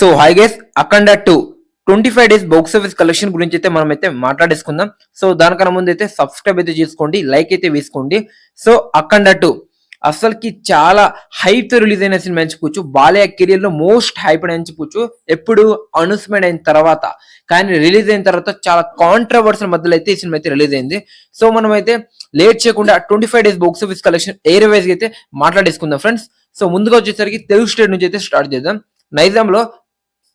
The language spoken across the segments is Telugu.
సో హై గైస్ అఖండ 2 25 డేస్ బాక్స్ ఆఫీస్ కలెక్షన్ గురించి అయితే మనం అయితే మాట్లాడేసుకుందాం. సో దానికన్నా ముందు అయితే సబ్స్క్రైబ్ అయితే చేసుకోండి, లైక్ అయితే వేసుకోండి. సో అఖండ 2 అసలుకి చాలా హైప్ తో రిలీజ్ అయిన సినిమా అని చెప్పొచ్చు. బాలయ్య కెరియర్ లో మోస్ట్ హైప్ అని చెప్పొచ్చు. ఎప్పుడు అనౌన్స్మెంట్ అయిన తర్వాత, కానీ రిలీజ్ అయిన తర్వాత చాలా కాంట్రవర్సల్ మధ్యలో అయితే ఈ సినిమా అయితే రిలీజ్ అయింది. సో మనం అయితే లేట్ చేయకుండా 25 days box office collection area wise అయితే మాట్లాడేసుకుందాం ఫ్రెండ్స్. సో ముందుగా వచ్చేసరికి తెలుగు స్టేట్ నుంచి అయితే స్టార్ట్ చేద్దాం. నైజాంలో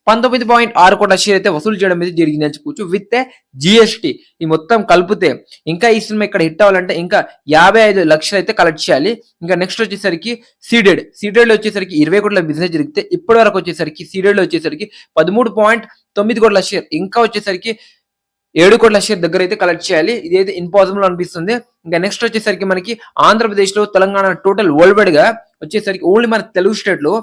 19.6 కోట్ల షేర్ అయితే వసూలు చేయడం అయితే జరిగింది అని చెప్పొచ్చు విత్ జిఎస్టి. ఈ మొత్తం కలిపితే ఇంకా ఈ సినిమా ఇక్కడ హిట్ అవ్వాలంటే ఇంకా 55 లక్షలు అయితే కలెక్ట్ చేయాలి. ఇంకా నెక్స్ట్ వచ్చేసరికి సీడెడ్ లో వచ్చేసరికి 20 కోట్ల బిజినెస్ జరిగితే ఇప్పటి వరకు వచ్చేసరికి సీడెడ్ లో వచ్చేసరికి 13.9 కోట్ల షేర్, ఇంకా వచ్చేసరికి 7 కోట్ల షేర్ దగ్గర అయితే కలెక్ట్ చేయాలి. ఇదైతే ఇంపాసిబుల్ అనిపిస్తుంది. ఇంకా నెక్స్ట్ వచ్చేసరికి మనకి ఆంధ్రప్రదేశ్ లో, తెలంగాణ, టోటల్ వరల్డ్ వైడ్ గా వచ్చేసరికి ఓన్లీ మన తెలుగు స్టేట్ లో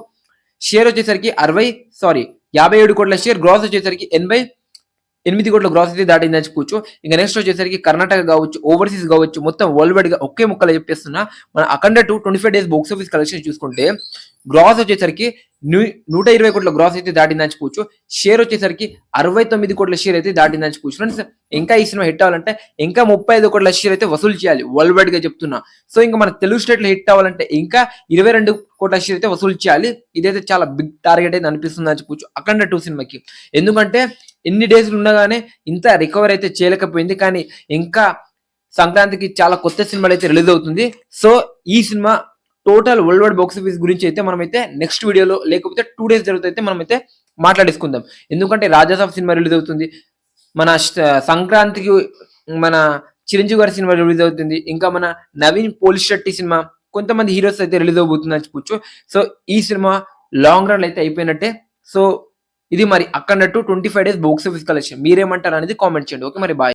షేర్ వచ్చేసరికి 57 కోట్ల షేర్, గ్రాస్ వచ్చేసరికి 88 కోట్ల గ్రాస్ అయితే దాటింది అని చెప్పొచ్చు. ఇంకా నెక్స్ట్ వచ్చేసరికి కర్ణాటక కావచ్చు, ఓవర్సీస్ కావచ్చు, మొత్తం వరల్డ్ వైడ్ గా ఒకే ముక్కలు చెప్పేస్తున్నా. మన అఖండ 2 25 డేస్ బాక్స్ ఆఫీస్ కలెక్షన్ చూసుకుంటే గ్రాస్ వచ్చేసరికి 120 కోట్ల గ్రాస్ అయితే దాటింది అని చెప్పొచ్చు. షేర్ వచ్చేసరికి 69 కోట్ల షేర్ అయితే దాటింది అని చెప్పొచ్చు ఫ్రెండ్స్. ఇంకా ఈ సినిమా హిట్ అవ్వాలంటే ఇంకా 35 కోట్ల షేర్ అయితే వసూలు చేయాలి వరల్డ్ వైడ్ గా చెప్తున్నా. సో ఇంకా మన తెలుగు స్టేట్ లో హిట్ అవ్వాలంటే ఇంకా 22 కోట్ల షేర్ అయితే వసూలు చేయాలి. ఇదైతే చాలా బిగ్ టార్గెట్ అయితే అనిపిస్తుంది అని చెప్పొచ్చు అఖండ 2 సినిమాకి. ఎందుకంటే ఎన్ని డేస్ ఉండగానే ఇంత రికవర్ అయితే చేయలేకపోయింది. కానీ ఇంకా సంక్రాంతికి చాలా కొత్త సినిమాలు అయితే రిలీజ్ అవుతుంది. సో ఈ cinema total world wide box office గురించి అయితే మనమైతే నెక్స్ట్ వీడియోలో, లేకపోతే 2 డేస్ జరుగుతుంది మనమైతే మాట్లాడేసుకుందాం. ఎందుకంటే రాజాసాబ్ సినిమా రిలీజ్ అవుతుంది, మన సంక్రాంతికి మన చిరంజీవి గారి సినిమా రిలీజ్ అవుతుంది, ఇంకా మన నవీన్ పోలీస్ శెట్టి సినిమా, కొంతమంది హీరోస్ అయితే రిలీజ్ అవబోతుంది అని చెప్పొచ్చు. సో ఈ సినిమా లాంగ్ రన్ అయితే అయిపోయినట్టే. సో ఇది మరి అఖండ 2 25 డేస్ బాక్స్ ఆఫీస్ కలెక్షన్. మీరేమంటారు అనేది కామెంట్ చేయండి. ఓకే మరి బాయ్.